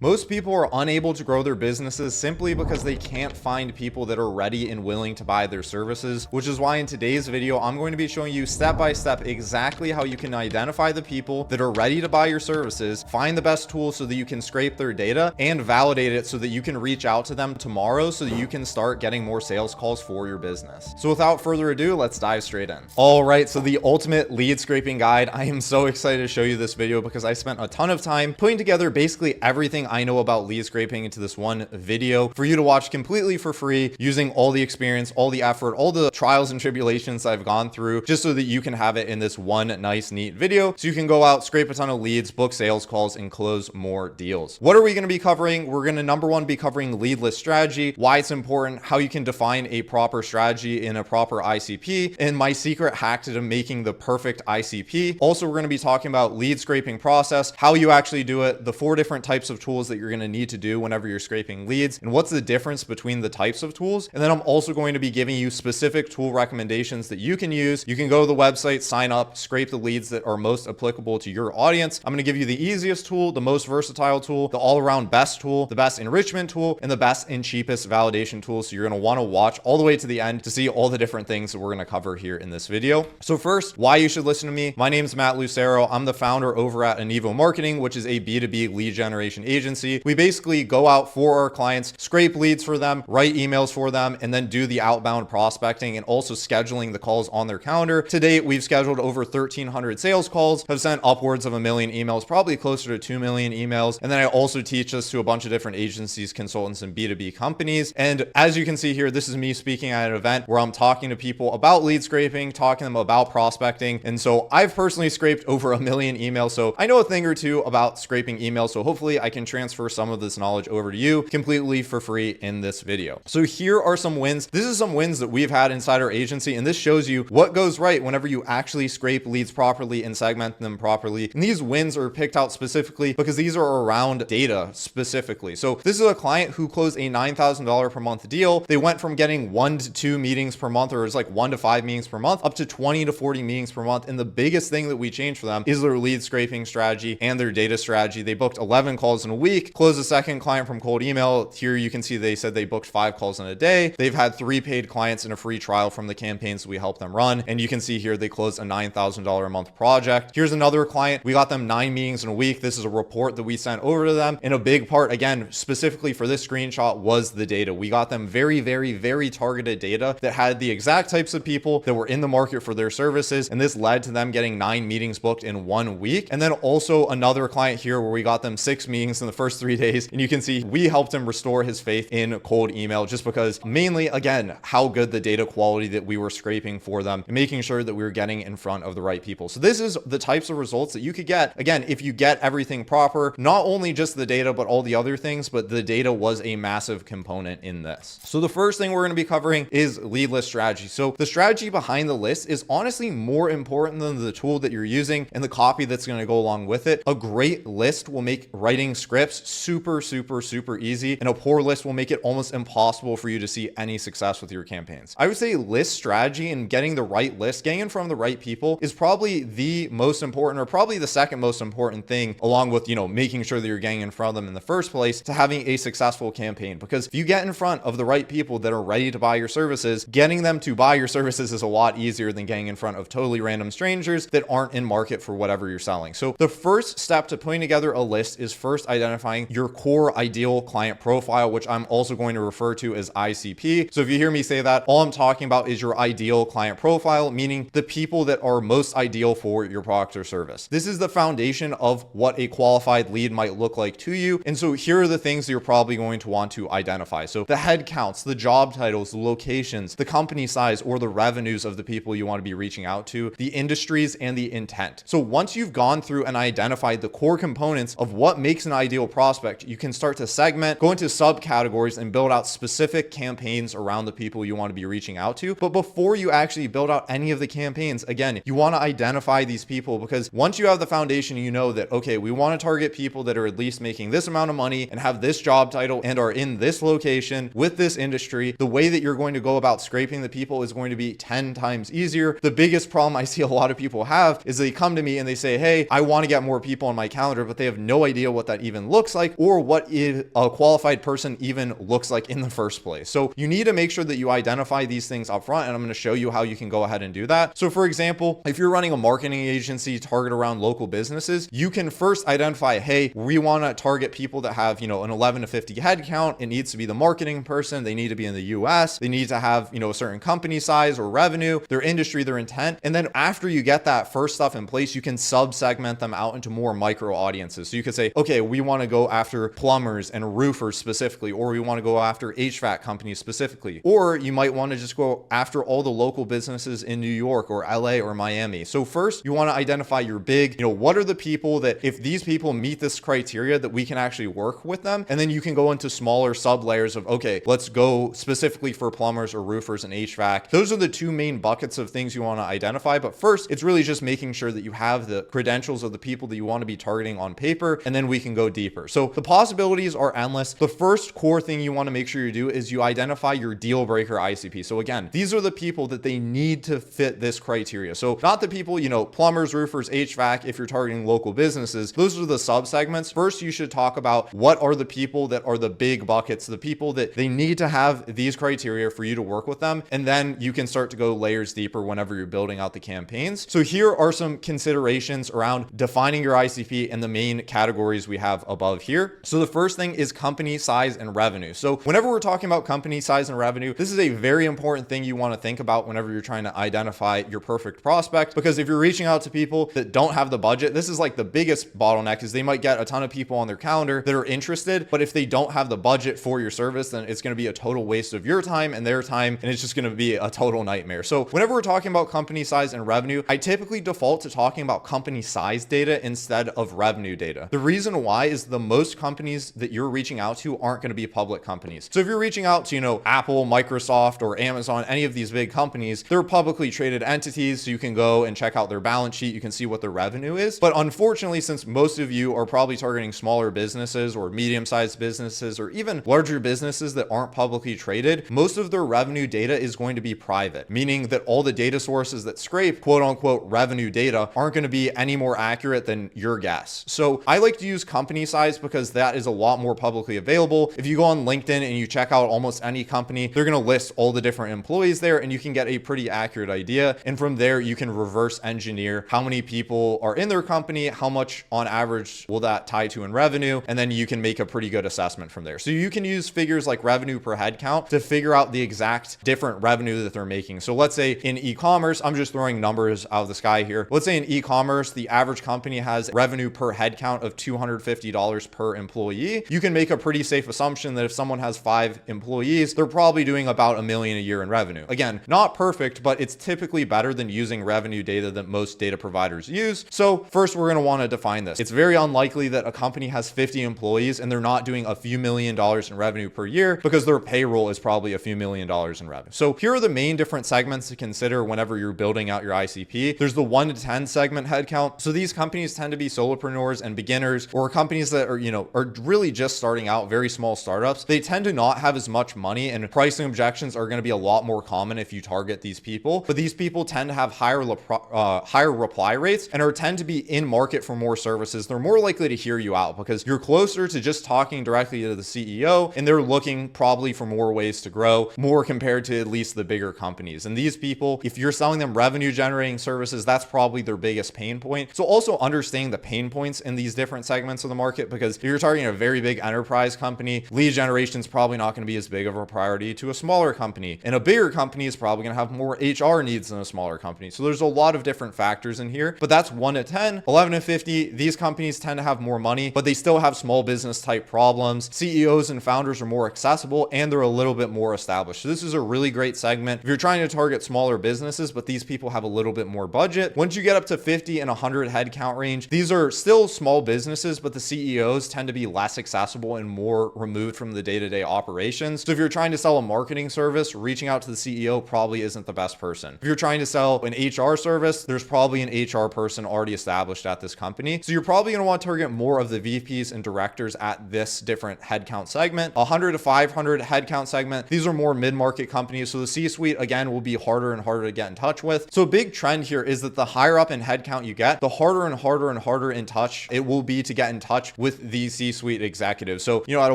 Most people are unable to grow their businesses simply because they can't find people that are ready and willing to buy their services, which is why in today's video, I'm going to be showing you step by step exactly how you can identify the people that are ready to buy your services, find the best tools so that you can scrape their data and validate it so that you can reach out to them tomorrow so that you can start getting more sales calls for your business. So without further ado, let's dive straight in. All right, so the ultimate lead scraping guide. I am so excited to show you this video because I spent a ton of time putting together basically everything I know about lead scraping into this one video for you to watch completely for free, using all the experience, all the effort, all the trials and tribulations I've gone through, just so that you can have it in this one nice, neat video. So you can go out, scrape a ton of leads, book sales calls, and close more deals. What are we going to be covering? We're going to, number one, be covering lead list strategy, why it's important, how you can define a proper strategy in a proper ICP, and my secret hack to making the perfect ICP. Also, we're going to be talking about lead scraping process, how you actually do it, the 4 different types of tools that you're going to need to do whenever you're scraping leads, and what's the difference between the types of tools. And then I'm also going to be giving you specific tool recommendations that you can use. You can go to the website, sign up, scrape the leads that are most applicable to your audience. I'm going to give you the easiest tool, the most versatile tool, the all-around best tool, the best enrichment tool, and the best and cheapest validation tool. So you're going to want to watch all the way to the end to see all the different things that we're going to cover here in this video. So first, why you should listen to me. My name is Matt Lucero. I'm the founder over at Anivo Marketing, which is a B2B lead generation agency. We basically go out for our clients, scrape leads for them, write emails for them, and then do the outbound prospecting and also scheduling the calls on their calendar. To date, we've scheduled over 1,300 sales calls, have sent upwards of 1 million emails, probably closer to 2 million emails. And then I also teach this to a bunch of different agencies, consultants, and B2B companies. And as you can see here, this is me speaking at an event where I'm talking to people about lead scraping, talking to them about prospecting. And so I've personally scraped over 1 million emails. So I know a thing or two about scraping emails. So hopefully I can transfer some of this knowledge over to you completely for free in this video. So here are some wins. This is some wins that we've had inside our agency, and this shows you what goes right whenever you actually scrape leads properly and segment them properly. And these wins are picked out specifically because these are around data specifically. So this is a client who closed a $9,000 per month deal. They went from getting 1 to 2 meetings per month, or it's like 1 to 5 meetings per month, up to 20 to 40 meetings per month. And the biggest thing that we changed for them is their lead scraping strategy and their data strategy. They booked 11 calls in a week, closed a second client from cold email. Here you can see they said they booked 5 calls in a day. They've had 3 paid clients and a free trial from the campaigns we help them run. And you can see here they closed a $9,000 a month project. Here's another client. We got them 9 meetings in a week. This is a report that we sent over to them. And a big part, again, specifically for this screenshot, was the data. We got them very, very, very targeted data that had the exact types of people that were in the market for their services. And this led to them getting 9 meetings booked in 1 week. And then also another client here where we got them 6 meetings in the first 3 days. And you can see we helped him restore his faith in cold email just because, mainly, again, how good the data quality that we were scraping for them and making sure that we were getting in front of the right people. So this is the types of results that you could get, again, if you get everything proper, not only just the data, but all the other things, but the data was a massive component in this. So the first thing we're going to be covering is lead list strategy. So the strategy behind the list is honestly more important than the tool that you're using and the copy that's going to go along with it. A great list will make writing scripts super, super, super easy, and a poor list will make it almost impossible for you to see any success with your campaigns. I would say list strategy and getting the right list, getting in front of the right people, is probably the most important, or probably the second most important thing, along with, making sure that you're getting in front of them in the first place, to having a successful campaign. Because if you get in front of the right people that are ready to buy your services, getting them to buy your services is a lot easier than getting in front of totally random strangers that aren't in market for whatever you're selling. So the first step to putting together a list is first identifying your core ideal client profile, which I'm also going to refer to as ICP. So if you hear me say that, all I'm talking about is your ideal client profile, meaning the people that are most ideal for your product or service. This is the foundation of what a qualified lead might look like to you. And so here are the things that you're probably going to want to identify. So the head counts, the job titles, the locations, the company size, or the revenues of the people you want to be reaching out to, the industries, and the intent. So once you've gone through and identified the core components of what makes an ideal prospect, you can start to segment, go into subcategories, and build out specific campaigns around the people you want to be reaching out to. But before you actually build out any of the campaigns, again, you want to identify these people, because once you have the foundation, you know that, okay, we want to target people that are at least making this amount of money and have this job title and are in this location with this industry. The way that you're going to go about scraping the people is going to be 10 times easier. The biggest problem I see a lot of people have is they come to me and they say, hey, I want to get more people on my calendar, but they have no idea what that even even looks like, or what a qualified person even looks like in the first place. So you need to make sure that you identify these things up front, and I'm going to show you how you can go ahead and do that. So for example, if you're running a marketing agency target around local businesses, you can first identify, hey, we want to target people that have, an 11 to 50 head count. It needs to be the marketing person. They need to be in the US. They need to have, a certain company size or revenue, their industry, their intent. And then after you get that first stuff in place, you can sub-segment them out into more micro audiences. So you could say, okay, we want to go after plumbers and roofers specifically, or we want to go after HVAC companies specifically, or you might want to just go after all the local businesses in New York or LA or Miami. So first you want to identify your big, what are the people that if these people meet this criteria that we can actually work with them. And then you can go into smaller sub layers of, okay, let's go specifically for plumbers or roofers and HVAC. Those are the two main buckets of things you want to identify. But first, it's really just making sure that you have the credentials of the people that you want to be targeting on paper, and then we can go deeper. So the possibilities are endless. The first core thing you want to make sure you do is you identify your deal breaker ICP. So again, these are the people that they need to fit this criteria. So not the people, plumbers, roofers, HVAC, if you're targeting local businesses, those are the sub segments. First, you should talk about what are the people that are the big buckets, the people that they need to have these criteria for you to work with them. And then you can start to go layers deeper whenever you're building out the campaigns. So here are some considerations around defining your ICP and the main categories we have above here. So the first thing is company size and revenue. So whenever we're talking about company size and revenue, this is a very important thing you want to think about whenever you're trying to identify your perfect prospect, because if you're reaching out to people that don't have the budget, this is like the biggest bottleneck, is they might get a ton of people on their calendar that are interested, but if they don't have the budget for your service, then it's going to be a total waste of your time and their time, and it's just going to be a total nightmare. So whenever we're talking about company size and revenue, I typically default to talking about company size data instead of revenue data. The reason why is the most companies that you're reaching out to aren't going to be public companies. So if you're reaching out to, Apple, Microsoft, or Amazon, any of these big companies, they're publicly traded entities. So you can go and check out their balance sheet. You can see what their revenue is. But unfortunately, since most of you are probably targeting smaller businesses or medium-sized businesses or even larger businesses that aren't publicly traded, most of their revenue data is going to be private, meaning that all the data sources that scrape quote unquote revenue data aren't going to be any more accurate than your guess. So I like to use company size because that is a lot more publicly available. If you go on LinkedIn and you check out almost any company, they're going to list all the different employees there, and you can get a pretty accurate idea. And from there, you can reverse engineer how many people are in their company, how much on average will that tie to in revenue, and then you can make a pretty good assessment from there. So you can use figures like revenue per head count to figure out the exact different revenue that they're making. So let's say in e-commerce, I'm just throwing numbers out of the sky here. Let's say in e-commerce, the average company has revenue per head count of $250 per employee. You can make a pretty safe assumption that if someone has 5 employees, they're probably doing about $1 million a year in revenue. Again, not perfect, but it's typically better than using revenue data that most data providers use. So first, we're going to want to define this. It's very unlikely that a company has 50 employees and they're not doing a few $1 million in revenue per year, because their payroll is probably a few $1 million in revenue. So here are the main different segments to consider whenever you're building out your ICP. There's the 1 to 10 segment headcount. So these companies tend to be solopreneurs and beginners, or companies that are, are really just starting out, very small startups. They tend to not have as much money, and pricing objections are going to be a lot more common if you target these people. But these people tend to have higher reply rates and tend to be in market for more services. They're more likely to hear you out because you're closer to just talking directly to the CEO, and they're looking probably for more ways to grow, more compared to at least the bigger companies. And these people, if you're selling them revenue generating services, that's probably their biggest pain point. So also understanding the pain points in these different segments of the market, because if you're targeting a very big enterprise company, lead generation is probably not going to be as big of a priority to a smaller company, and a bigger company is probably going to have more HR needs than a smaller company. So there's a lot of different factors in here, but that's 1 to 10. 11 to 50, these companies tend to have more money, but they still have small business type problems. CEOs and founders are more accessible, and they're a little bit more established. So this is a really great segment if you're trying to target smaller businesses, but these people have a little bit more budget. Once you get up to 50 and 100 headcount range, these are still small businesses, but the CEOs tend to be less accessible and more removed from the day-to-day operations. So if you're trying to sell a marketing service, reaching out to the CEO probably isn't the best person. If you're trying to sell an HR service, there's probably an HR person already established at this company. So you're probably going to want to target more of the VPs and directors at this different headcount segment. 100 to 500 headcount segment, these are more mid-market companies. So the C-suite, again, will be harder and harder to get in touch with. So a big trend here is that the higher up in headcount you get, the harder and harder and harder in touch it will be to get in touch with the C-suite executives. So, you know, at a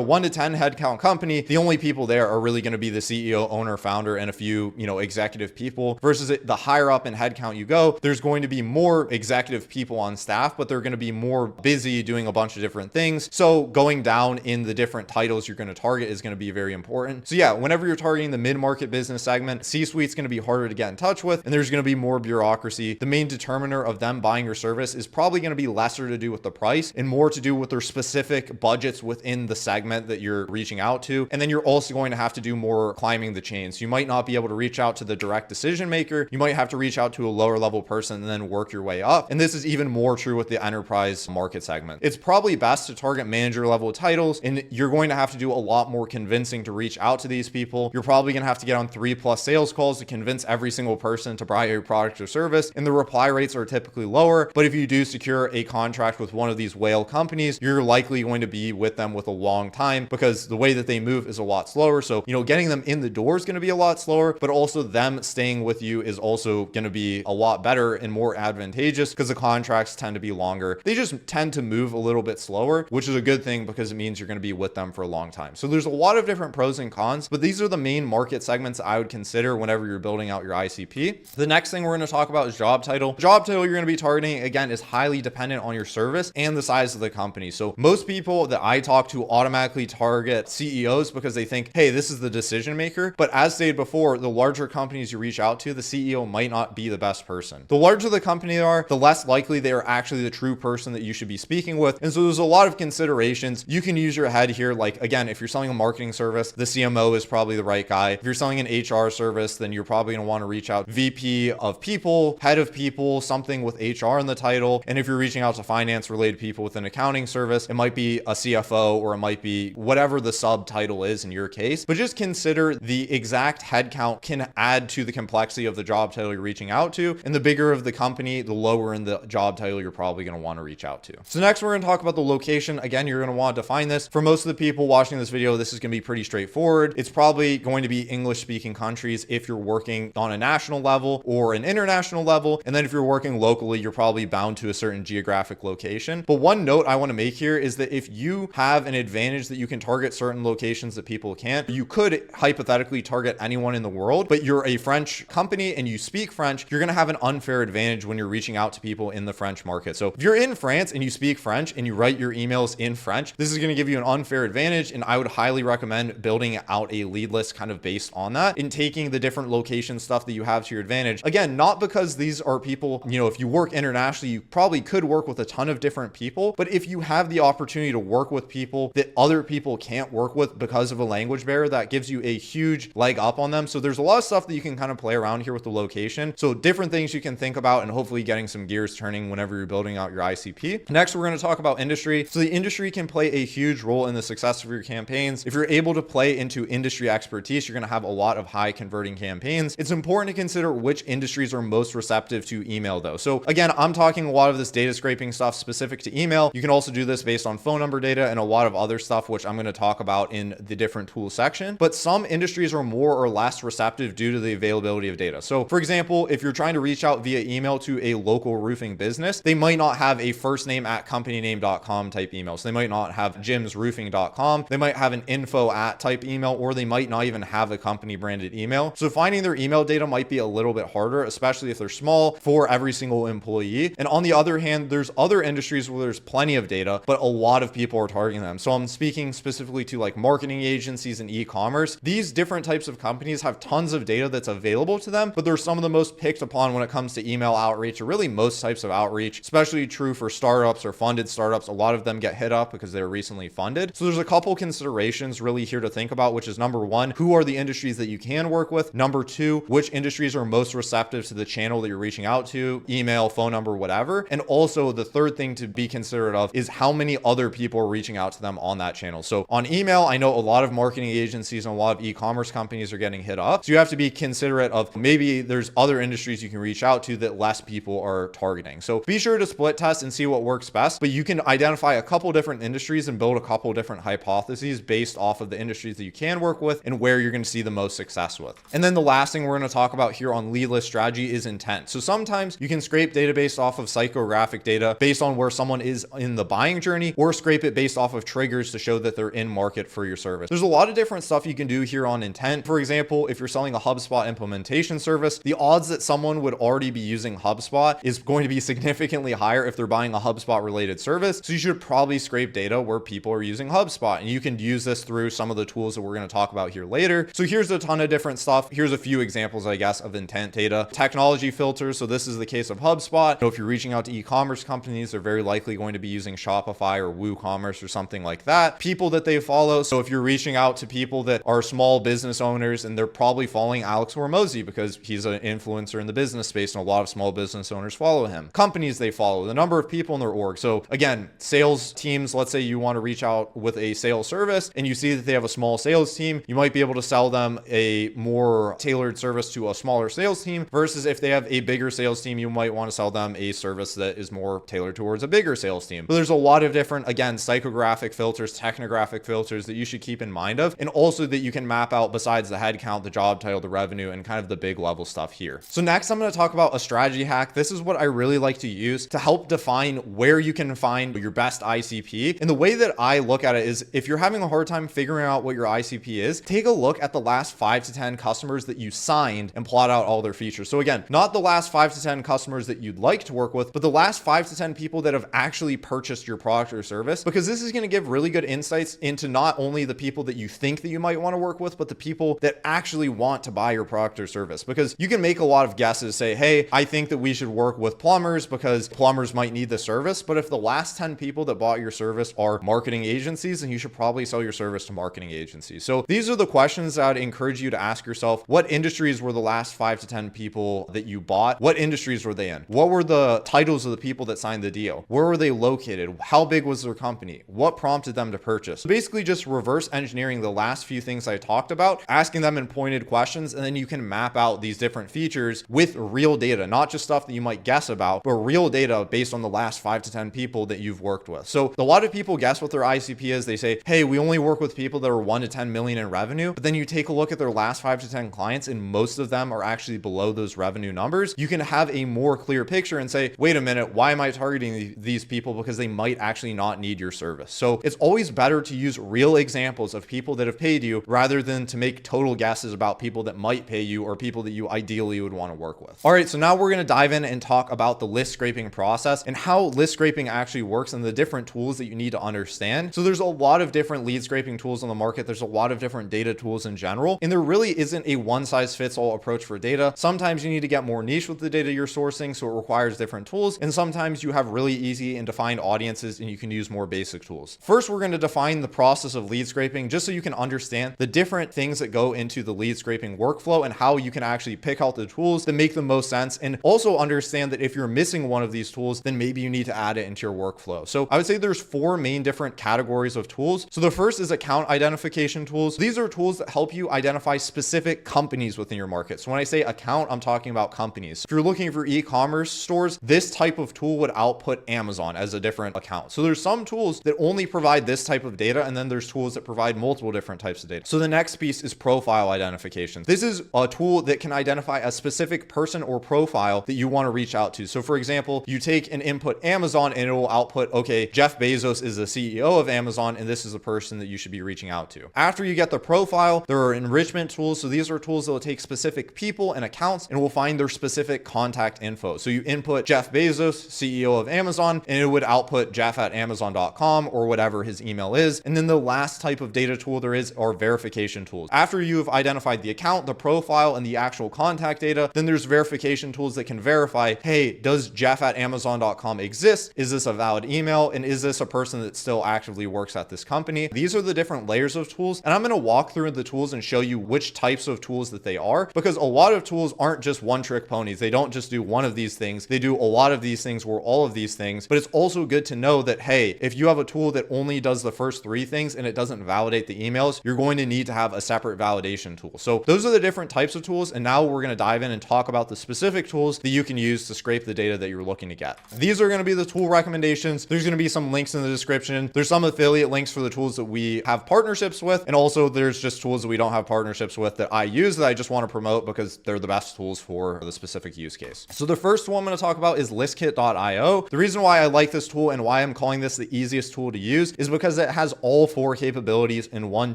1 to 10 headcount company, the only people there are really going to be the CEO, owner, founder, and a few, you know, executive people, versus the higher up in headcount you go, there's going to be more executive people on staff, but they're going to be more busy doing a bunch of different things. So going down in the different titles you're going to target is going to be very important. So yeah, whenever you're targeting the mid-market business segment, C-suite's going to be harder to get in touch with, and there's going to be more bureaucracy. The main determiner of them buying your service is probably going to be lesser to do with the price and more to do with their specific budgets within the segment that you're reaching out to. And then you're also going to have to do more climbing the chains. You might not be able to reach out to the direct decision maker. You might have to reach out to a lower level person and then work your way up. And this is even more true with the enterprise market segment. It's probably best to target manager level titles, and you're going to have to do a lot more convincing to reach out to these people. You're probably going to have to get on 3+ sales calls to convince every single person to buy your product or service, and the reply rates are typically lower. But if you do secure a contract with one of these whale companies, you're likely going to be with them with a long time, because the way that they move is a lot slower. So, you know, getting them in the door is going to be a lot slower, but also them staying with you is also going to be a lot better and more advantageous, because the contracts tend to be longer. They just tend to move a little bit slower, which is a good thing because it means you're going to be with them for a long time. So there's a lot of different pros and cons, but these are the main market segments I would consider whenever you're building out your ICP. The next thing we're going to talk about is job title. Job title you're going to be targeting, again, is highly dependent on your service and the size of the company. So most people that I talk to automatically target CEOs because they think, hey, this is the decision maker. But as stated before, the larger companies you reach out to, the CEO might not be the best person. The larger the company they are, the less likely they are actually the true person that you should be speaking with. And so there's a lot of considerations. You can use your head here. Like, again, if you're selling a marketing service, the CMO is probably the right guy. If you're selling an HR service, then you're probably going to want to reach out VP of people, head of people, something with HR in the title. And if you're reaching out to finance related people with an accounting service, it might be a CFO, or it might be whatever the subtitle is in your case. But just consider the exact headcount can add to the complexity of the job title you're reaching out to. And the bigger of the company, the lower in the job title you're probably going to want to reach out to. So next, we're going to talk about the location. Again, you're going to want to define this. For most of the people watching this video, this is going to be pretty straightforward. It's probably going to be English speaking countries if you're working on a national level or an international level. And then if you're working locally, you're probably bound to a certain geographic location. But one note I want to make here is that if you have an advantage that you can target certain locations that people can't, you could hypothetically target anyone in the world, but you're a French company and you speak French, you're going to have an unfair advantage when you're reaching out to people in the French market. So if you're in France and you speak French and you write your emails in French, this is going to give you an unfair advantage. And I would highly recommend building out a lead list kind of based on that and taking the different location stuff that you have to your advantage. Again, not because these are people, you know, if you work internationally, you probably could work with a ton of different people, but if you have the opportunity to work with people that other people can't work with because of a language barrier, that gives you a huge leg up on them. So there's a lot of stuff that you can kind of play around here with the location. So different things you can think about and hopefully getting some gears turning whenever you're building out your ICP. Next, we're going to talk about industry. So the industry can play a huge role in the success of your campaigns. If you're able to play into industry expertise, you're going to have a lot of high converting campaigns. It's important to consider which industries are most receptive to email though. So again, I'm talking a lot of this data scraping stuff specific to email. You can also do this based on phone number data and a lot of other stuff, which I'm going to talk about in the different tools section. But some industries are more or less receptive due to the availability of data. So for example, if you're trying to reach out via email to a local roofing business, they might not have a first name at companyname.com type email. So they might not have jimsroofing.com. They might have an info at type email, or they might not even have a company branded email. So finding their email data might be a little bit harder, especially if they're small for every single employee. And on the other hand, there's other industries where there's plenty of data, but a lot of people are targeting them. So I'm speaking specifically to like marketing agencies and e-commerce. These different types of companies have tons of data that's available to them, but they're some of the most picked upon when it comes to email outreach, or really most types of outreach, especially true for startups or funded startups. A lot of them get hit up because they're recently funded. So there's a couple considerations really here to think about, which is number one, who are the industries that you can work with? Number two, which industries are most receptive to the channel that you're reaching out to, email, phone number, whatever. And also the third thing to be considerate of is how many other people are reaching out to them on that channel. So on email, I know a lot of marketing agencies and a lot of e-commerce companies are getting hit up. So you have to be considerate of maybe there's other industries you can reach out to that less people are targeting. So be sure to split test and see what works best, but you can identify a couple different industries and build a couple different hypotheses based off of the industries that you can work with and where you're going to see the most success with. And then the last thing we're going to talk about here on lead list strategy is intent. So sometimes you can scrape database off of psychographic data based on where someone is in the buying buying journey, or scrape it based off of triggers to show that they're in market for your service. There's a lot of different stuff you can do here on intent. For example, if you're selling a HubSpot implementation service, the odds that someone would already be using HubSpot is going to be significantly higher if they're buying a HubSpot related service. So you should probably scrape data where people are using HubSpot, and you can use this through some of the tools that we're going to talk about here later. So here's a ton of different stuff. Here's a few examples, I guess, of intent data. Technology filters. So this is the case of HubSpot. So if you're reaching out to e-commerce companies, they're very likely going to be using Shopify or WooCommerce or something like that. People that they follow. So if you're reaching out to people that are small business owners, and they're probably following Alex Hormozi because he's an influencer in the business space and a lot of small business owners follow him. Companies they follow, the number of people in their org. So again, sales teams, let's say you want to reach out with a sales service and you see that they have a small sales team, you might be able to sell them a more tailored service to a smaller sales team, versus if they have a bigger sales team, you might want to sell them a service that is more tailored towards a bigger sales team. But there's a lot of different, again, psychographic filters, technographic filters that you should keep in mind of, and also that you can map out besides the headcount, the job title, the revenue, and kind of the big level stuff here. So next, I'm going to talk about a strategy hack. This is what I really like to use to help define where you can find your best ICP. And the way that I look at it is, if you're having a hard time figuring out what your ICP is, take a look at the last 5 to 10 customers that you signed and plot out all their features. So again, not the last 5 to 10 customers that you'd like to work with, but the last 5 to 10 people that have actually purchased your product or service, because this is going to give really good insights into not only the people that you think that you might want to work with, but the people that actually want to buy your product or service. Because you can make a lot of guesses, say, hey, I think that we should work with plumbers because plumbers might need the service. But if the last 10 people that bought your service are marketing agencies, then you should probably sell your service to marketing agencies. So these are the questions that I'd encourage you to ask yourself. What industries were the last 5 to 10 people that you bought? What industries were they in? What were the titles of the people that signed the deal? Where were they located? How big was their company? What prompted them to purchase? So basically just reverse engineering the last few things I talked about, asking them in pointed questions, and then you can map out these different features with real data, not just stuff that you might guess about, but real data based on the last 5 to 10 people that you've worked with. So a lot of people guess what their ICP is. They say, hey, we only work with people that are 1 to 10 million in revenue. But then you take a look at their last 5 to 10 clients, and most of them are actually below those revenue numbers. You can have a more clear picture and say, wait a minute, why am I targeting these people? Because they might actually not need your service. So it's always better to use real examples of people that have paid you rather than to make total guesses about people that might pay you or people that you ideally would want to work with. All right, so now we're going to dive in and talk about the list scraping process and how list scraping actually works and the different tools that you need to understand. So there's a lot of different lead scraping tools on the market. There's a lot of different data tools in general, and there really isn't a one size fits all approach for data. Sometimes you need to get more niche with the data you're sourcing, so it requires different tools. And sometimes you have really easy and defined audiences and you can use more basic tools. First, we're going to define the process of lead scraping just so you can understand the different things that go into the lead scraping workflow and how you can actually pick out the tools that make the most sense, and also understand that if you're missing one of these tools, then maybe you need to add it into your workflow. So I would say there's 4 main different categories of tools. So the first is account identification tools. These are tools that help you identify specific companies within your market. So when I say account, I'm talking about companies. If you're looking for e-commerce stores, this type of tool would output Amazon as a different account. So there's some tools that only provide this type of data, and then there's tools that provide multiple different types of data. So the next piece is profile identification. This is a tool that can identify a specific person or profile that you want to reach out to. So for example, you take an input Amazon and it will output, okay, Jeff Bezos is the CEO of Amazon, and this is the person that you should be reaching out to. After you get the profile, there are enrichment tools. So these are tools that will take specific people and accounts and will find their specific contact info. So you input Jeff Bezos, CEO of Amazon, and it would output jeff@amazon.com or whatever his email is. And then the last type of data tool there is are verification tools. After you've identified the account, the profile, and the actual contact data, then there's verification tools that can verify, hey, does jeff@amazon.com exist? Is this a valid email? And is this a person that still actively works at this company? These are the different layers of tools. And I'm going to walk through the tools and show you which types of tools that they are, because a lot of tools aren't just one trick ponies. They don't just do one of these things. They do a lot of these things or all of these things. But it's also good to know that, hey, if you have a tool that only does the first 3 things and it doesn't validate the emails, you're going to need to have a separate validation tool. So those are the different types of tools. And now we're going to dive in and talk about the specific tools that you can use to scrape the data that you're looking to get. These are going to be the tool recommendations. There's going to be some links in the description. There's some affiliate links for the tools that we have partnerships with. And also there's just tools that we don't have partnerships with that I use that I just want to promote because they're the best tools for the specific use case. So the first one I'm going to talk about is listkit.io. The reason why I like this tool and why why I'm calling this the easiest tool to use is because it has all 4 capabilities in one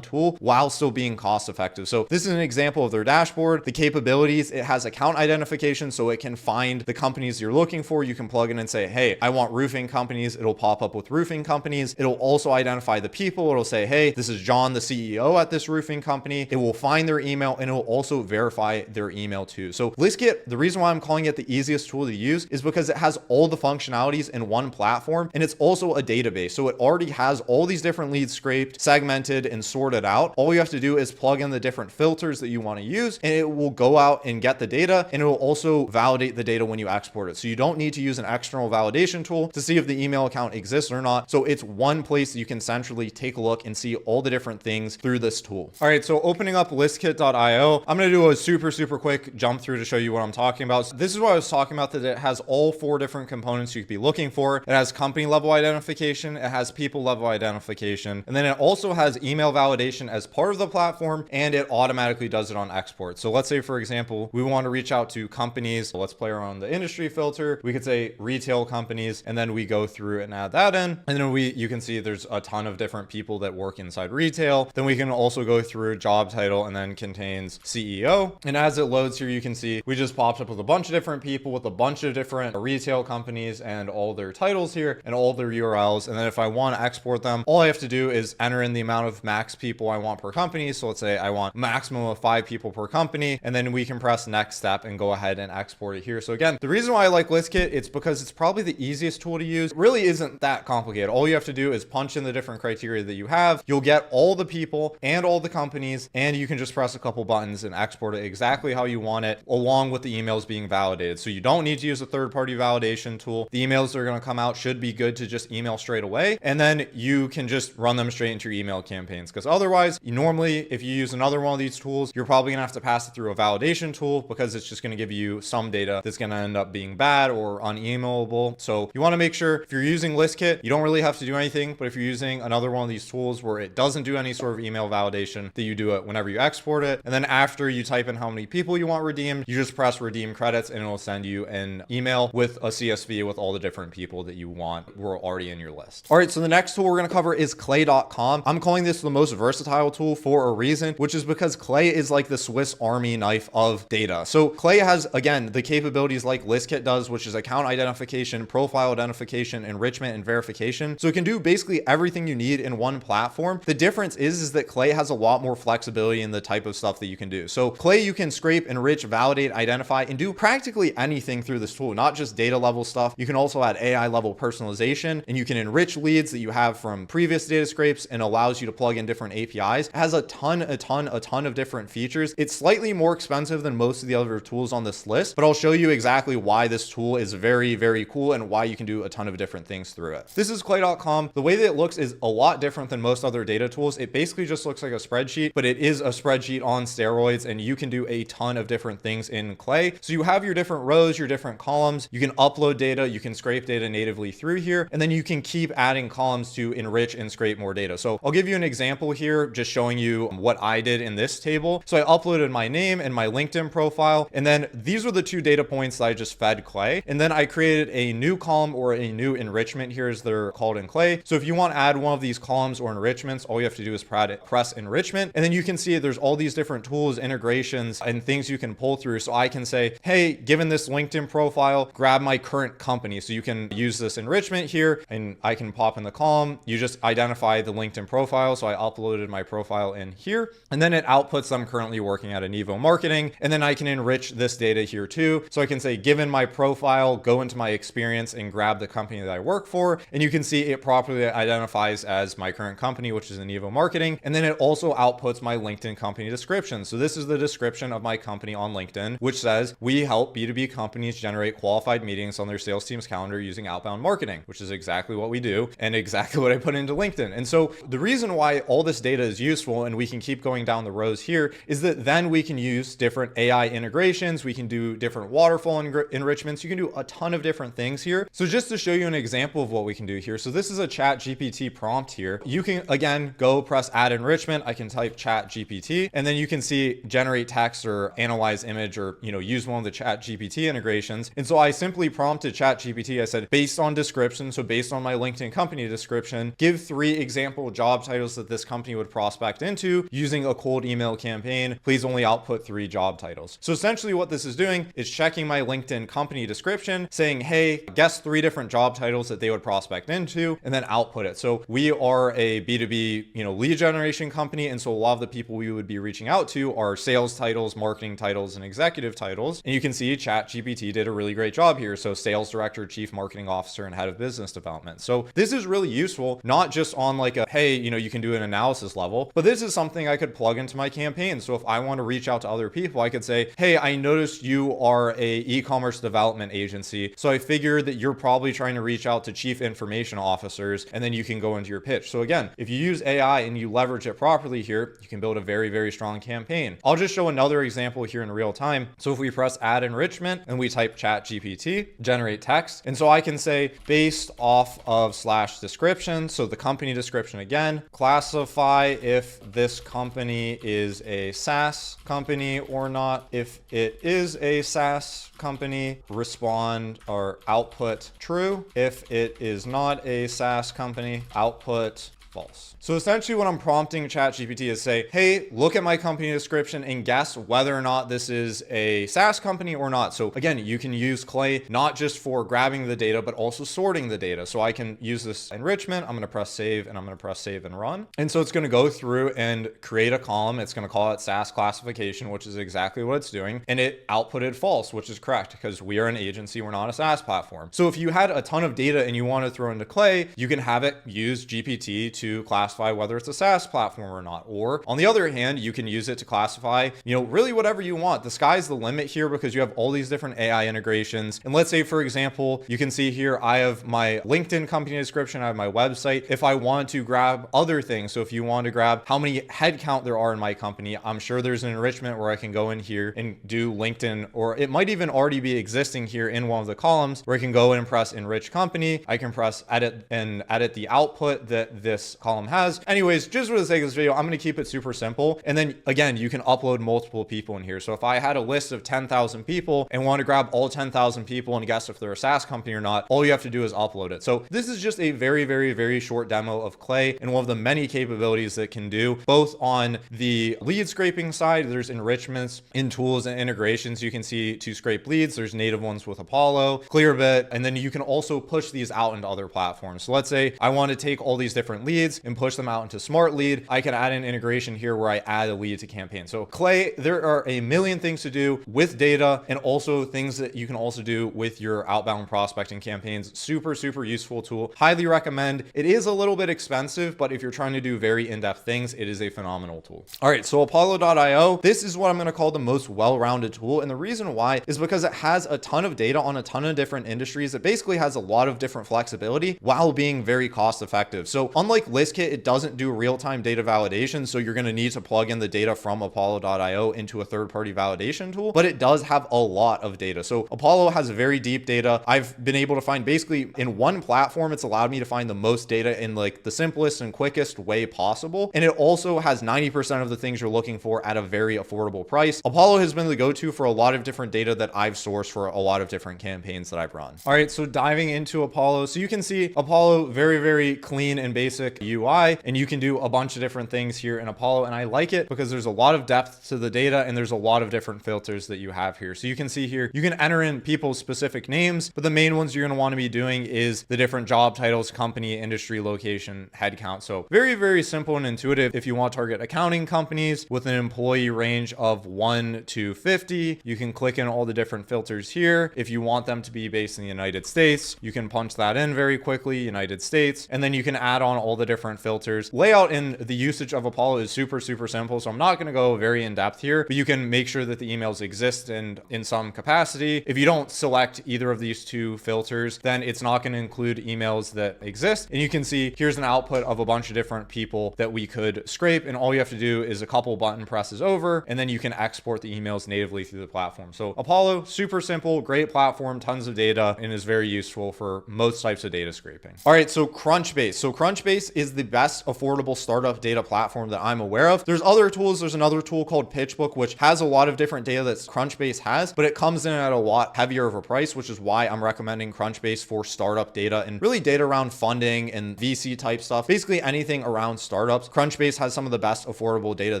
tool while still being cost effective. So this is an example of their dashboard. The capabilities, it has account identification, so it can find the companies you're looking for. You can plug in and say, hey, I want roofing companies. It'll pop up with roofing companies. It'll also identify the people. It'll say, hey, this is John, the CEO at this roofing company. It will find their email and it will also verify their email too. So ListKit, the reason why I'm calling it the easiest tool to use is because it has all the functionalities in one platform, and it's also a database. So it already has all these different leads scraped, segmented, and sorted out. All you have to do is plug in the different filters that you want to use, and it will go out and get the data, and it will also validate the data when you export it. So you don't need to use an external validation tool to see if the email account exists or not. So it's one place that you can centrally take a look and see all the different things through this tool. All right, so opening up listkit.io, I'm going to do a super quick jump through to show you what I'm talking about. So this is what I was talking about, that it has all 4 different components you could be looking for. It has company level identification, it has people level identification, and then it also has email validation as part of the platform, and it automatically does it on export. So let's say, for example, we want to reach out to companies. Let's play around the industry filter. We could say retail companies, and then we go through and add that in. And then you can see there's a ton of different people that work inside retail. Then we can also go through job title and then contains CEO. And as it loads here, you can see we just popped up with a bunch of different people with a bunch of different retail companies and all their titles here and all their URLs. And then if I want to export them, all I have to do is enter in the amount of max people I want per company. So let's say I want maximum of 5 people per company, and then we can press next step and go ahead and export it here. So again, the reason why I like ListKit, it's because it's probably the easiest tool to use. It really isn't that complicated. All you have to do is punch in the different criteria that you have. You'll get all the people and all the companies, and you can just press a couple buttons and export it exactly how you want it, along with the emails being validated. So you don't need to use a third-party validation tool. The emails that are going to come out should be good to just email straight away, and then you can just run them straight into your email campaigns. Because otherwise, normally, if you use another one of these tools, you're probably gonna have to pass it through a validation tool, because it's just going to give you some data that's going to end up being bad or unemailable. So you want to make sure if you're using ListKit, you don't really have to do anything. But if you're using another one of these tools where it doesn't do any sort of email validation, that you do it whenever you export it. And then after you type in how many people you want redeemed, you just press redeem credits, and it will send you an email with a CSV with all the different people that you want were already in your list. All right, so the next tool we're going to cover is clay.com. I'm calling this the most versatile tool for a reason, which is because Clay is like the Swiss Army knife of data. So Clay has, again, the capabilities like ListKit does, which is account identification, profile identification, enrichment, and verification. So it can do basically everything you need in one platform. The difference is that Clay has a lot more flexibility in the type of stuff that you can do. So Clay, you can scrape, enrich, validate, identify, and do practically anything through this tool, not just data level stuff. You can also add AI level personalization, and you can enrich leads that you have from previous data scrapes, and allows you to plug in different APIs. It has a ton of different features. It's slightly more expensive than most of the other tools on this list, but I'll show you exactly why this tool is very cool and why you can do a ton of different things through it. This is clay.com. The way that it looks is a lot different than most other data tools. It basically just looks like a spreadsheet, but it is a spreadsheet on steroids, and you can do a ton of different things in Clay. So you have your different rows, your different columns. You can upload data, you can scrape data natively through here, and then you can keep adding columns to enrich and scrape more data. So I'll give you an example here, just showing you what I did in this table. So I uploaded my name and my LinkedIn profile, and then these were the 2 data points that I just fed Clay. And then I created a new column, or a new enrichment here, as they're called in Clay. So if you want to add one of these columns or enrichments, all you have to do is press enrichment, and then you can see there's all these different tools, integrations, and things you can pull through. So I can say, hey, given this LinkedIn profile, grab my current company. So you can use this enrichment here, and I can pop in the column. You just identify the LinkedIn profile. So I uploaded my profile in here, and then it outputs I'm currently working at Nevo Marketing. And then I can enrich this data here too. So I can say, given my profile, go into my experience and grab the company that I work for. And you can see it properly identifies as my current company, which is Nevo Marketing. And then it also outputs my LinkedIn company description. So this is the description of my company on LinkedIn, which says we help B2B companies generate qualified meetings on their sales team's calendar using outbound marketing, which is exactly what we do and exactly what I put into LinkedIn. And so the reason why all this data is useful, and we can keep going down the rows here, is that then we can use different AI integrations. We can do different waterfall enrichments. You can do a ton of different things here. So just to show you an example of what we can do here. So this is a chat GPT prompt here. You can, again, go press add enrichment. I can type chat GPT, and then you can see generate text or analyze image, or, use one of the chat GPT integrations. And so I simply prompted chat GPT. I said, based on descriptions description. So based on my LinkedIn company description, give 3 example job titles that this company would prospect into using a cold email campaign. Please only output 3 job titles. So essentially what this is doing is checking my LinkedIn company description, saying, hey, guess 3 different job titles that they would prospect into, and then output it. So we are a B2B, lead generation company. And so a lot of the people we would be reaching out to are sales titles, marketing titles, and executive titles. And you can see ChatGPT did a really great job here. So sales director, chief marketing officer, and head of business development. So this is really useful, not just on like a, hey, you can do an analysis level, but this is something I could plug into my campaign. So if I want to reach out to other people, I could say, hey, I noticed you are a e-commerce development agency. So I figured that you're probably trying to reach out to chief information officers, and then you can go into your pitch. So again, if you use AI and you leverage it properly here, you can build a very, very strong campaign. I'll just show another example here in real time. So if we press add enrichment and we type ChatGPT, generate text. And so I can say based off of / description. So the company description again, classify if this company is a SaaS company or not. If it is a SaaS company, respond or output true. If it is not a SaaS company, output false. So essentially what I'm prompting ChatGPT is say, hey, look at my company description and guess whether or not this is a SaaS company or not. So again, you can use Clay not just for grabbing the data, but also sorting the data. So I can use this enrichment. I'm going to press save and I'm going to press save and run. And so it's going to go through and create a column. It's going to call it SaaS classification, which is exactly what it's doing. And it outputted false, which is correct because we are an agency. We're not a SaaS platform. So if you had a ton of data and you want to throw into Clay, you can have it use GPT to classify whether it's a SaaS platform or not. Or on the other hand, you can use it to classify, really whatever you want. The sky's the limit here because you have all these different AI integrations. And let's say, for example, you can see here, I have my LinkedIn company description, I have my website. If I want to grab other things, so if you want to grab how many headcount there are in my company, I'm sure there's an enrichment where I can go in here and do LinkedIn, or it might even already be existing here in one of the columns where I can go in and press enrich company. I can press edit and edit the output that this column has. Anyways, just for the sake of this video, I'm going to keep it super simple. And then again, you can upload multiple people in here. So if I had a list of 10,000 people and want to grab all 10,000 people and guess if they're a SaaS company or not, all you have to do is upload it. So this is just a very, very, very short demo of Clay and one of the many capabilities that it can do both on the lead scraping side. There's enrichments in tools and integrations. You can see to scrape leads. There's native ones with Apollo, Clearbit, and then you can also push these out into other platforms. So let's say I want to take all these different leads and push them out into Smart Lead. I can add an integration here where I add a lead to campaign. So Clay, there are a million things to do with data and also things that you can also do with your outbound prospecting campaigns. Super, super useful tool. Highly recommend. It is a little bit expensive, but if you're trying to do very in-depth things, it is a phenomenal tool. All right, so Apollo.io, this is what I'm going to call the most well-rounded tool. And the reason why is because it has a ton of data on a ton of different industries. It basically has a lot of different flexibility while being very cost effective. So unlike ListKit, it doesn't do real-time data validation. So you're going to need to plug in the data from Apollo.io into a third-party validation tool, but it does have a lot of data. So Apollo has very deep data. I've been able to find basically in one platform, it's allowed me to find the most data in like the simplest and quickest way possible. And it also has 90% of the things you're looking for at a very affordable price. Apollo has been the go-to for a lot of different data that I've sourced for a lot of different campaigns that I've run. All right, so diving into Apollo. So you can see Apollo, very, very clean and basic UI, and you can do a bunch of different things here in Apollo. And I like it because there's a lot of depth to the data and there's a lot of different filters that you have here. So you can see here, you can enter in people's specific names, but the main ones you're going to want to be doing is the different job titles, company, industry, location, headcount. So very, very simple and intuitive. If you want to target accounting companies with an employee range of 1 to 50, you can click in all the different filters here. If you want them to be based in the United States, you can punch that in very quickly, United States, and then you can add on all the different filters. Layout and the usage of Apollo is super, super simple. So I'm not going to go very in depth here, but you can make sure that the emails exist and in some capacity. If you don't select either of these two filters, then it's not going to include emails that exist. And you can see here's an output of a bunch of different people that we could scrape. And all you have to do is a couple button presses over, and then you can export the emails natively through the platform. So Apollo, super simple, great platform, tons of data, and is very useful for most types of data scraping. All right, so Crunchbase. So Crunchbase is the best affordable startup data platform that I'm aware of. There's other tools. There's another tool called PitchBook, which has a lot of different data that Crunchbase has, but it comes in at a lot heavier of a price, which is why I'm recommending Crunchbase for startup data and really data around funding and VC type stuff. Basically anything around startups. Crunchbase has some of the best affordable data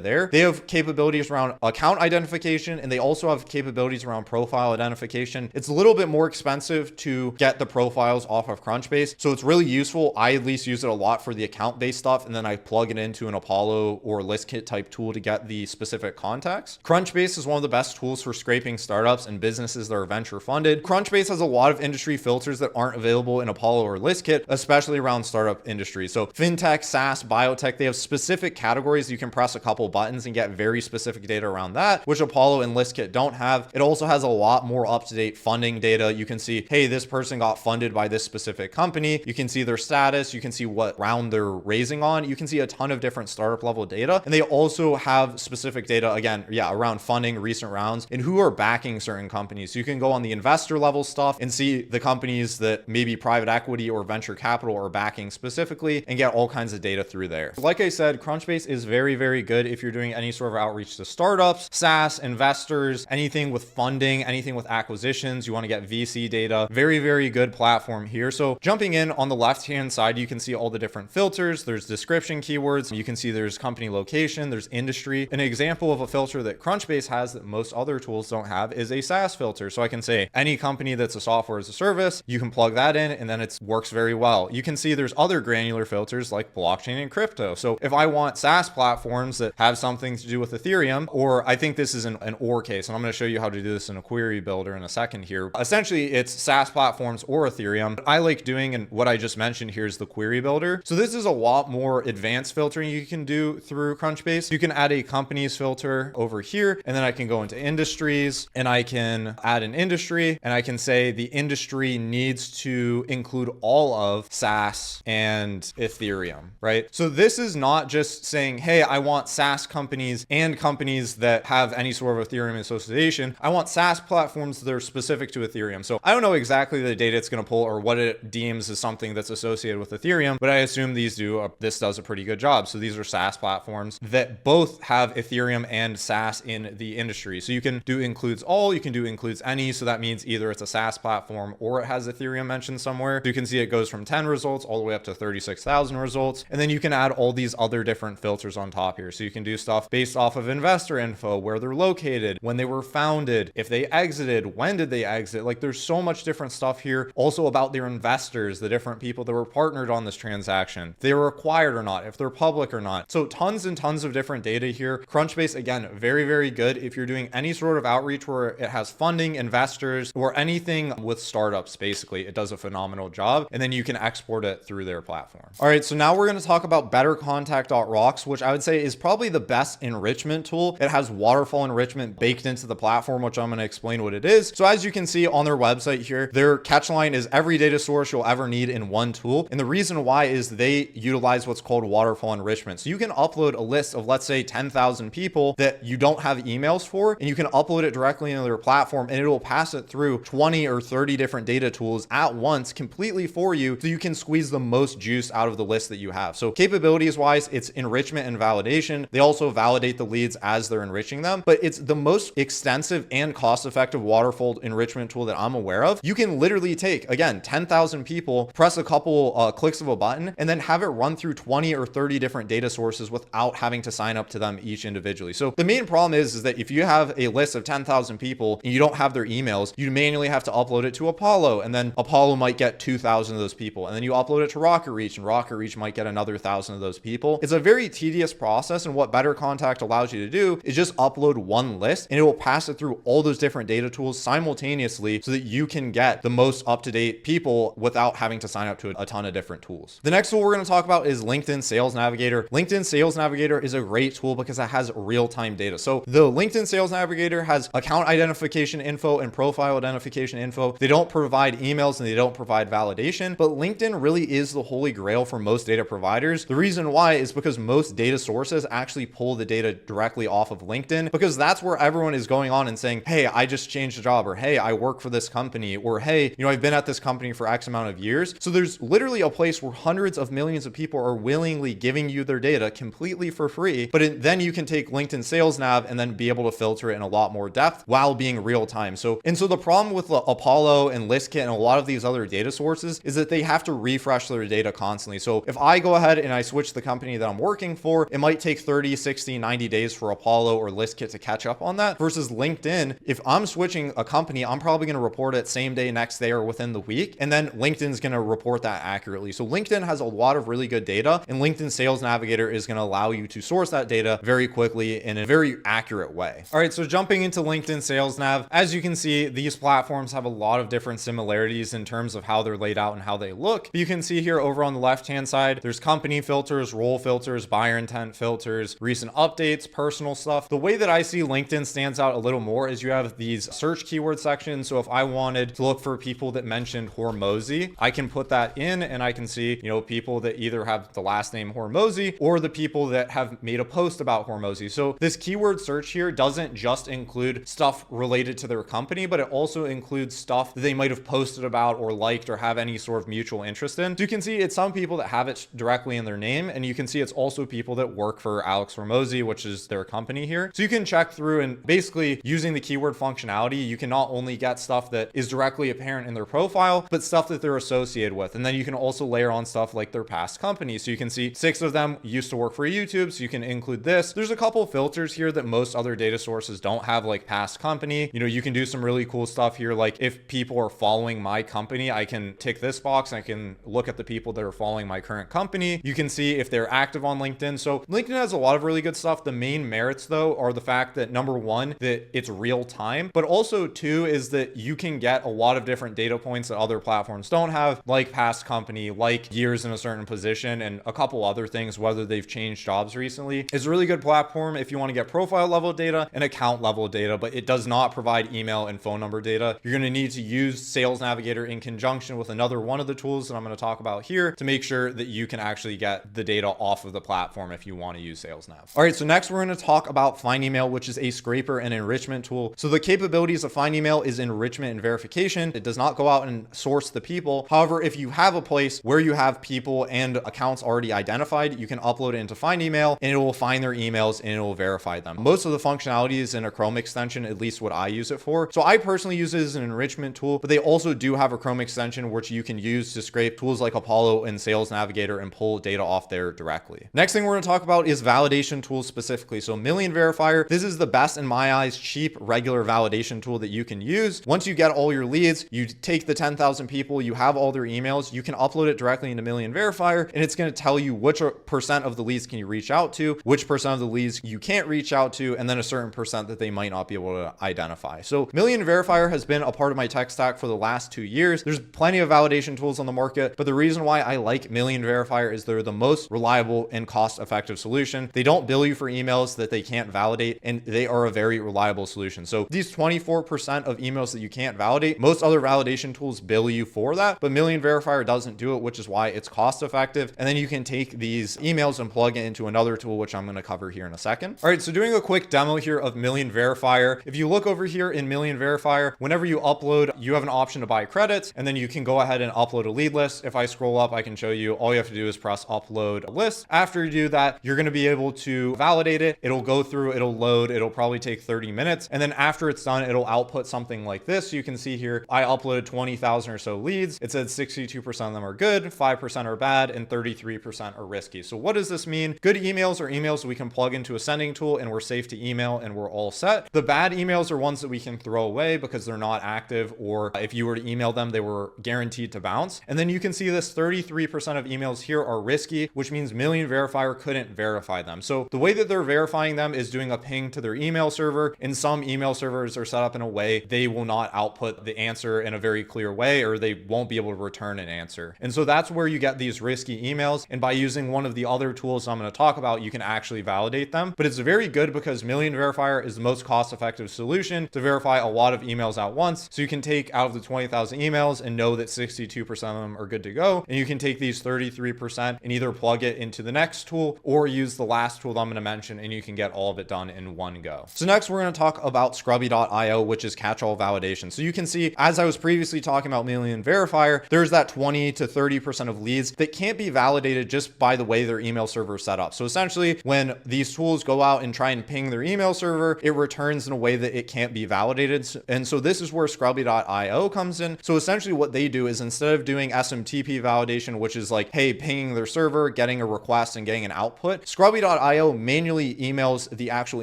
there. They have capabilities around account identification, and they also have capabilities around profile identification. It's a little bit more expensive to get the profiles off of Crunchbase, so it's really useful. I at least use it a lot for the account-based stuff, and then I plug it into an Apollo or ListKit type tool to get the specific contacts. Crunchbase is one of the best tools for scraping startups and businesses that are venture funded. Crunchbase has a lot of industry filters that aren't available in Apollo or ListKit, especially around startup industry. So fintech, SaaS, biotech, they have specific categories. You can press a couple buttons and get very specific data around that, which Apollo and ListKit don't have. It also has a lot more up-to-date funding data. You can see, hey, this person got funded by this specific company. You can see their status. You can see what round they're raising on. You can see a ton of different startup level data. And they also have specific data, again, yeah, around funding, recent rounds, and who are backing certain companies. So you can go on the investor level stuff and see the companies that maybe private equity or venture capital are backing specifically and get all kinds of data through there. Like I said, Crunchbase is very, very good if you're doing any sort of outreach to startups, SaaS, investors, anything with funding, anything with acquisitions. You want to get VC data. Very, very good platform here. So jumping in on the left-hand side, you can see all the different filters. There's description keywords. You can see there's company location, there's industry. An example of a filter that Crunchbase has that most other tools don't have is a SaaS filter. So I can say any company that's a software as a service, you can plug that in and then it works very well. You can see there's other granular filters like blockchain and crypto. So if I want SaaS platforms that have something to do with Ethereum, or I think this is an or case, and I'm going to show you how to do this in a query builder in a second here. Essentially, it's SaaS platforms or Ethereum. What I like doing, and what I just mentioned here, is the query builder. So this is a lot more advanced filtering you can do through Crunchbase. You can add a companies filter over here, and then I can go into industries, and I can add an industry, and I can say the industry needs to include all of SaaS and Ethereum, right? So this is not just saying, hey, I want SaaS companies and companies that have any sort of Ethereum association. I want SaaS platforms that are specific to Ethereum. So I don't know exactly the data it's going to pull or what it deems as something that's associated with Ethereum, but I assume these do. This does a pretty good job. So these are SaaS platforms that both have Ethereum and SaaS in the industry. So you can do includes all, you can do includes any. So that means either it's a SaaS platform or it has Ethereum mentioned somewhere. So you can see it goes from 10 results all the way up to 36,000 results. And then you can add all these other different filters on top here. So you can do stuff based off of investor info, where they're located, when they were founded, if they exited, when did they exit? Like there's so much different stuff here. Also about their investors, the different people that were partnered on this transaction, if they were acquired or not, if they're public or not. So tons and tons of different data here. Crunchbase, again, very, very good if you're doing any sort of outreach where it has funding, investors, or anything with startups. Basically, it does a phenomenal job, and then you can export it through their platform. All right, so now we're going to talk about bettercontact.rocks, which I would say is probably the best enrichment tool. It has waterfall enrichment baked into the platform, which I'm going to explain what it is. So as you can see on their website here, their catch line is every data source you'll ever need in one tool. And the reason why is they utilize what's called waterfall enrichment. So you can upload a list of, let's say, 10,000 people that you don't have emails for, and you can upload it directly into their platform, and it will pass it through 20 or 30 different data tools at once completely for you, so you can squeeze the most juice out of the list that you have. So capabilities wise, it's enrichment and validation. They also validate the leads as they're enriching them, but it's the most extensive and cost-effective waterfall enrichment tool that I'm aware of. You can literally take, again, 10,000 people, press a couple clicks of a button, and then have it run through 20 or 30 different data sources without having to sign up to them each individually. So the main problem is that if you have a list of 10,000 people and you don't have their emails, you manually have to upload it to Apollo, and then Apollo might get 2,000 of those people, and then you upload it to Rocket Reach, and Rocket Reach might get another 1,000 of those people. It's a very tedious process, and what Better Contact allows you to do is just upload one list, and it will pass it through all those different data tools simultaneously so that you can get the most up-to-date people without having to sign up to a ton of different tools. The next tool we're going to talk about is LinkedIn Sales Navigator. LinkedIn Sales Navigator is a great tool because it has real-time data. So the LinkedIn Sales Navigator has account identification info and profile identification info. They don't provide emails and they don't provide validation, but LinkedIn really is the holy grail for most data providers. The reason why is because most data sources actually pull the data directly off of LinkedIn, because that's where everyone is going on and saying, hey, I just changed a job, or hey, I work for this company, or hey, I've been at this company for X amount of years. So there's literally a place where hundreds of millions of people are willingly giving you their data completely for free. But then you can take LinkedIn Sales Nav and then be able to filter it in a lot more depth while being real time. So the problem with Apollo and ListKit and a lot of these other data sources is that they have to refresh their data constantly. So if I go ahead and I switch the company that I'm working for, it might take 30, 60, 90 days for Apollo or ListKit to catch up on that, versus LinkedIn. If I'm switching a company, I'm probably going to report it same day, next day, or within the week. And then LinkedIn's going to report that accurately. So LinkedIn has a lot of really good data, and LinkedIn Sales Navigator is going to allow you to source that data very quickly in a very accurate way. All right, so jumping into LinkedIn Sales Nav, as you can see, these platforms have a lot of different similarities in terms of how they're laid out and how they look. You can see here over on the left-hand side, there's company filters, role filters, buyer intent filters, recent updates, personal stuff. The way that I see LinkedIn stands out a little more is you have these search keyword sections. So if I wanted to look for people that mentioned Hormozy, I can put that in and I can see, people that either have the last name Hormozy or the people that have made a post about Hormozy. So this keyword search here doesn't just include stuff related to their company, but it also includes stuff that they might have posted about or liked or have any sort of mutual interest in. So you can see it's some people that have it directly in their name, and you can see it's also people that work for Alex Hormozy, which is their company here. So you can check through, and basically using the keyword functionality, you can not only get stuff that is directly apparent in their profile, but stuff that they're associated with. And then you can also layer on stuff like their past companies. So you can see 6 of them used to work for YouTube, so you can include this. There's a couple filters here that most other data sources don't have, like past company. You can do some really cool stuff here. Like if people are following my company, I can tick this box and I can look at the people that are following my current company. You can see if they're active on LinkedIn. So LinkedIn has a lot of really good stuff. The main merits though are the fact that number one, that it's real time, but also two is that you can get a lot of different data points that other platforms don't have, like past company, like years in a certain position, and a couple other things, whether they've changed jobs recently. It's a really good platform if you want to get profile level data and account level data, but it does not provide email and phone number data. You're going to need to use Sales Navigator in conjunction with another one of the tools that I'm going to talk about here to make sure that you can actually get the data off of the platform if you want to use Sales Nav. All right, so next we're going to talk about Find Email, which is a scraper and enrichment tool. So the capabilities of Find Email is enrichment and verification. It does not go out and source the people. However, if you have a place where you have people and accounts already identified, you can upload it into Find Email and it will find their emails and it will verify them. Most of the functionality is in a Chrome extension, at least what I use it for. So I personally use it as an enrichment tool, but they also do have a Chrome extension which you can use to scrape tools like Apollo and Sales Navigator and pull data off there directly. Next thing we're going to talk about is validation tools specifically. So Million Verifier, this is the best in my eyes, cheap, regular validation tool that you can use. Once you get all your leads, you take the 10,000 people, you have all their emails, you can upload it directly into Million Verifier, and it's going to tell you which percent of the leads can you reach out to, which percent of the leads you can't reach out to, and then a certain percent that they might not be able to identify. So Million Verifier has been a part of my tech stack for the last 2 years. There's plenty of validation tools on the market, but the reason why I like Million Verifier is they're the most reliable and cost-effective solution. They don't bill you for emails that they can't validate, and they are a very reliable solution. So these 24% of emails that you can't validate, most other validation tools bill you for that, but Million Verifier doesn't do it, which is why it's cost-effective. And then you can take these emails and plug it into another tool, which I'm going to cover here in a second. All right, so doing a quick demo here of Million Verifier. If you look over here in Million Verifier, whenever you upload, you have an option to buy credits, and then you can go ahead and upload a lead list. If I scroll up, I can show you all you have to do is press upload a list. After you do that, you're going to be able to validate it. It'll go through, it'll load, it'll probably take 30 minutes. And then after it's done, it'll output something like this. You can see here, I uploaded 20,000 or so leads. It said 62% of them are good, 5% are bad, and 33% are risky. So what does this mean? Good emails are emails we can plug into a sending tool and we're safe to email and we're all set. The bad emails are ones that we can throw away because they're not active, or if you were to email them, they were guaranteed to bounce. And then you can see this 33% of emails here are risky, which means Million Verifier couldn't verify them. So the way that they're verifying them is doing a ping to their email server, and some email servers are set up in a way they will not output the answer in a very clear way, or they won't be able to return an answer. And so that's where you get these risky emails. And by using one of the other tools I'm going to talk about, you can actually validate them. But it's very good because Million Verifier is the most cost-effective solution to verify a lot of emails at once. So you can take out of the 20,000 emails and know that 62% of them are good to go. And you can take these 33% and either plug it into the next tool or use the last tool that I'm going to mention, and you can get all of it done in one go. So next we're going to talk about Scrubby.io, which is Catchall validation. So you can see, as I was previously talking about Million Verifier, there's that 20 to 30% of leads that that can't be validated just by the way their email server is set up. So essentially, when these tools go out and try and ping their email server, it returns in a way that it can't be validated. And so this is where Scrubby.io comes in. So essentially what they do is, instead of doing SMTP validation, which is like, hey, pinging their server, getting a request and getting an output, Scrubby.io manually emails the actual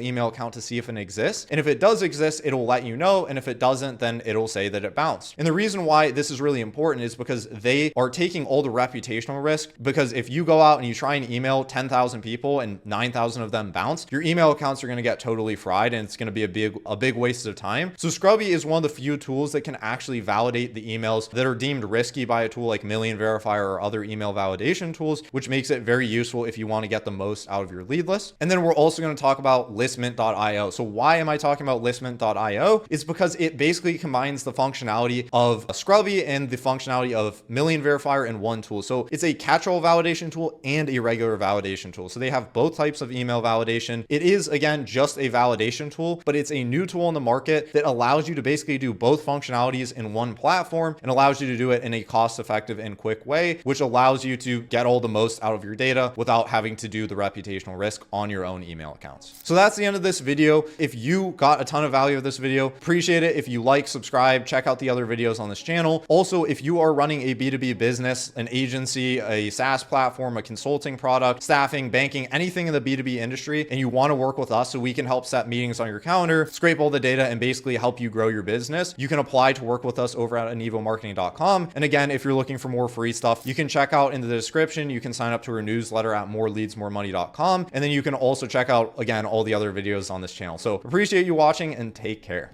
email account to see if it exists. And if it does exist, it'll let you know. And if it doesn't, then it'll say that it bounced. And the reason why this is really important is because they are taking all the reputational risk, because if you go out and you try and email 10,000 people and 9,000 of them bounce, your email accounts are going to get totally fried, and it's going to be a big waste of time. So Scrubby is one of the few tools that can actually validate the emails that are deemed risky by a tool like Million Verifier or other email validation tools, which makes it very useful if you want to get the most out of your lead list. And then we're also going to talk about Listmint.io. So why am I talking about Listmint.io? It's because it basically combines the functionality of Scrubby and the functionality of Million Verifier in one tool. So it's a catch-all validation tool and a regular validation tool. So they have both types of email validation. It is, again, just a validation tool, but it's a new tool in the market that allows you to basically do both functionalities in one platform, and allows you to do it in a cost-effective and quick way, which allows you to get all the most out of your data without having to do the reputational risk on your own email accounts. So that's the end of this video. If you got a ton of value of this video, appreciate it. If you like, subscribe, check out the other videos on this channel. Also, if you are running a B2B business, an agency, a SaaS platform, a consulting product, staffing, banking, anything in the B2B industry, and you want to work with us so we can help set meetings on your calendar, scrape all the data, and basically help you grow your business, you can apply to work with us over at anivomarketing.com. And again, if you're looking for more free stuff, you can check out in the description. You can sign up to our newsletter at moreleadsmoremoney.com. And then you can also check out, again, all the other videos on this channel. So appreciate you watching, and take care.